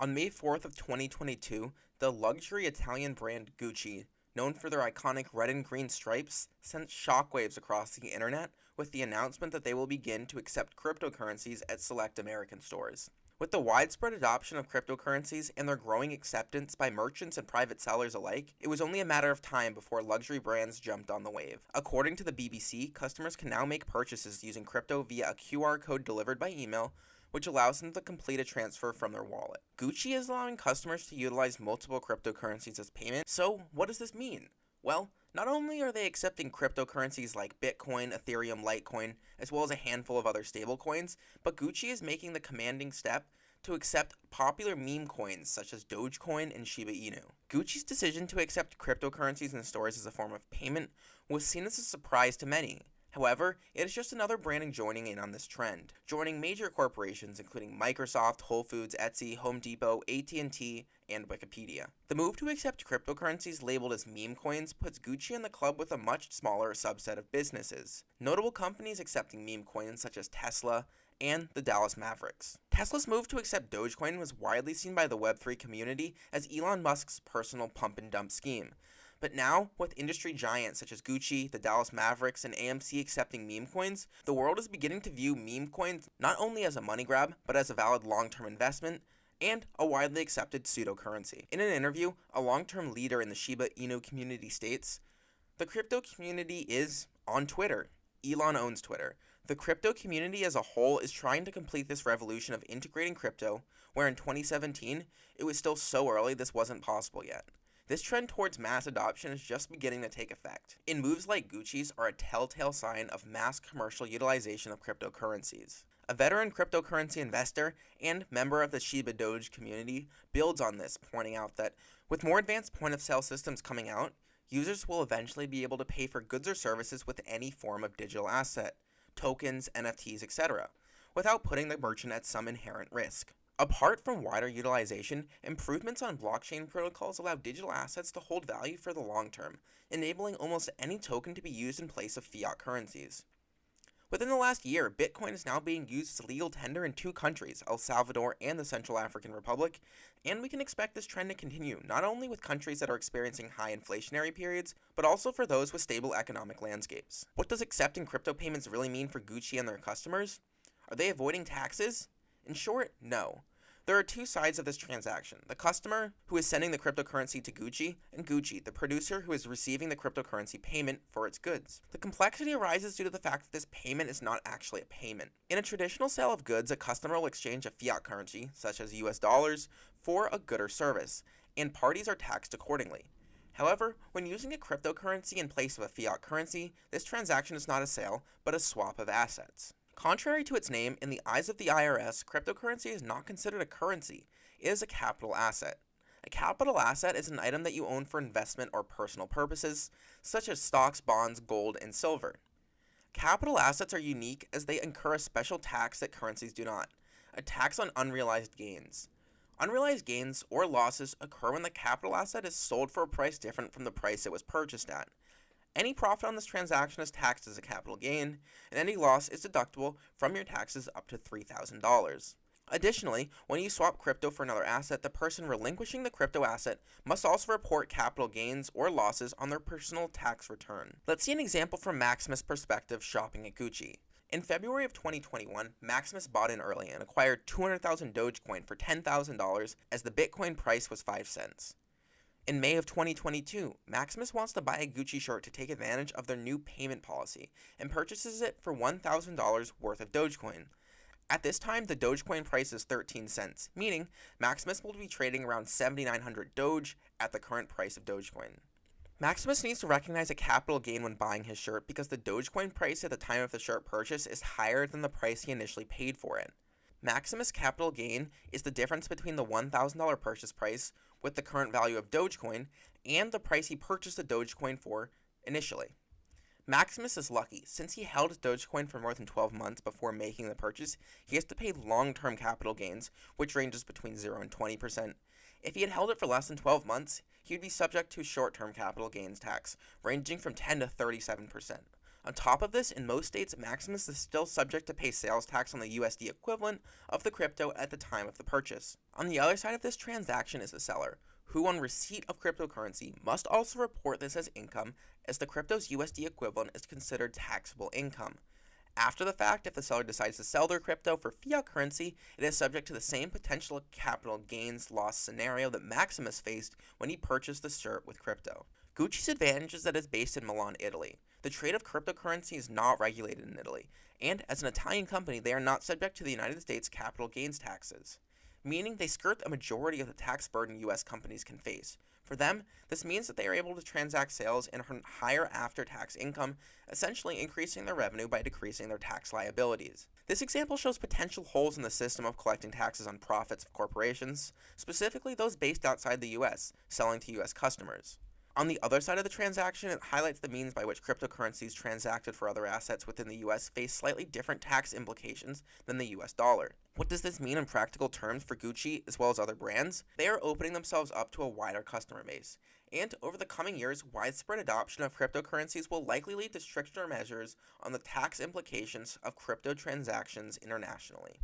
On May 4th of 2022, the luxury Italian brand Gucci, known for their iconic red and green stripes, sent shockwaves across the internet with the announcement that they will begin to accept cryptocurrencies at select American stores. With the widespread adoption of cryptocurrencies and their growing acceptance by merchants and private sellers alike, it was only a matter of time before luxury brands jumped on the wave. According to the BBC, customers can now make purchases using crypto via a QR code delivered by email, which allows them to complete a transfer from their wallet. Gucci is allowing customers to utilize multiple cryptocurrencies as payment. So, what does this mean? Well, not only are they accepting cryptocurrencies like Bitcoin, Ethereum, Litecoin, as well as a handful of other stablecoins, but Gucci is making the commanding step to accept popular meme coins such as Dogecoin and Shiba Inu. Gucci's decision to accept cryptocurrencies in stores as a form of payment was seen as a surprise to many. However, it is just another brand joining in on this trend, joining major corporations including Microsoft, Whole Foods, Etsy, Home Depot, AT&T, and Wikipedia. The move to accept cryptocurrencies labeled as meme coins puts Gucci in the club with a much smaller subset of businesses. Notable companies accepting meme coins such as Tesla and the Dallas Mavericks. Tesla's move to accept Dogecoin was widely seen by the Web3 community as Elon Musk's personal pump and dump scheme. But now, with industry giants such as Gucci, the Dallas Mavericks, and AMC accepting meme coins, the world is beginning to view meme coins not only as a money grab, but as a valid long-term investment and a widely accepted pseudocurrency. In an interview, a long-term leader in the Shiba Inu community states, "The crypto community is on Twitter. Elon owns Twitter. The crypto community as a whole is trying to complete this revolution of integrating crypto, where in 2017, it was still so early this wasn't possible yet. This trend towards mass adoption is just beginning to take effect, and moves like Gucci's are a telltale sign of mass commercial utilization of cryptocurrencies." A veteran cryptocurrency investor and member of the Shiba Doge community builds on this, pointing out that with more advanced point-of-sale systems coming out, users will eventually be able to pay for goods or services with any form of digital asset, tokens, NFTs, etc., without putting the merchant at some inherent risk. Apart from wider utilization, improvements on blockchain protocols allow digital assets to hold value for the long term, enabling almost any token to be used in place of fiat currencies. Within the last year, Bitcoin is now being used as legal tender in 2 countries, El Salvador and the Central African Republic, and we can expect this trend to continue, not only with countries that are experiencing high inflationary periods, but also for those with stable economic landscapes. What does accepting crypto payments really mean for Gucci and their customers? Are they avoiding taxes? In short, no. There are 2 sides of this transaction: the customer, who is sending the cryptocurrency to Gucci, and Gucci, the producer who is receiving the cryptocurrency payment for its goods. The complexity arises due to the fact that this payment is not actually a payment. In a traditional sale of goods, a customer will exchange a fiat currency, such as US dollars, for a good or service, and parties are taxed accordingly. However, when using a cryptocurrency in place of a fiat currency, this transaction is not a sale, but a swap of assets. Contrary to its name, in the eyes of the IRS, cryptocurrency is not considered a currency. It is a capital asset. A capital asset is an item that you own for investment or personal purposes, such as stocks, bonds, gold, and silver. Capital assets are unique as they incur a special tax that currencies do not, a tax on unrealized gains. Unrealized gains or losses occur when the capital asset is sold for a price different from the price it was purchased at. Any profit on this transaction is taxed as a capital gain, and any loss is deductible from your taxes up to $3,000. Additionally, when you swap crypto for another asset, the person relinquishing the crypto asset must also report capital gains or losses on their personal tax return. Let's see an example from Maximus' perspective shopping at Gucci. In February of 2021, Maximus bought in early and acquired 200,000 Dogecoin for $10,000 as the Bitcoin price was 5 cents. In May of 2022, Maximus wants to buy a Gucci shirt to take advantage of their new payment policy and purchases it for $1,000 worth of Dogecoin. At this time, the Dogecoin price is 13 cents, meaning Maximus will be trading around 7,900 Doge at the current price of Dogecoin. Maximus needs to recognize a capital gain when buying his shirt because the Dogecoin price at the time of the shirt purchase is higher than the price he initially paid for it. Maximus' capital gain is the difference between the $1,000 purchase price with the current value of Dogecoin and the price he purchased the Dogecoin for initially. Maximus is lucky. Since he held Dogecoin for more than 12 months before making the purchase, he has to pay long-term capital gains, which ranges between 0 and 20%. If he had held it for less than 12 months, he would be subject to short-term capital gains tax, ranging from 10 to 37%. On top of this, in most states, Maximus is still subject to pay sales tax on the USD equivalent of the crypto at the time of the purchase. On the other side of this transaction is the seller, who on receipt of cryptocurrency must also report this as income, as the crypto's USD equivalent is considered taxable income. After the fact, if the seller decides to sell their crypto for fiat currency, it is subject to the same potential capital gains loss scenario that Maximus faced when he purchased the shirt with crypto. Gucci's advantage is that it's based in Milan, Italy. The trade of cryptocurrency is not regulated in Italy, and as an Italian company, they are not subject to the United States capital gains taxes, meaning they skirt a majority of the tax burden U.S. companies can face. For them, this means that they are able to transact sales and earn higher after-tax income, essentially increasing their revenue by decreasing their tax liabilities. This example shows potential holes in the system of collecting taxes on profits of corporations, specifically those based outside the U.S., selling to U.S. customers. On the other side of the transaction, it highlights the means by which cryptocurrencies transacted for other assets within the US face slightly different tax implications than the US dollar. What does this mean in practical terms for Gucci as well as other brands? They are opening themselves up to a wider customer base, and over the coming years, widespread adoption of cryptocurrencies will likely lead to stricter measures on the tax implications of crypto transactions internationally.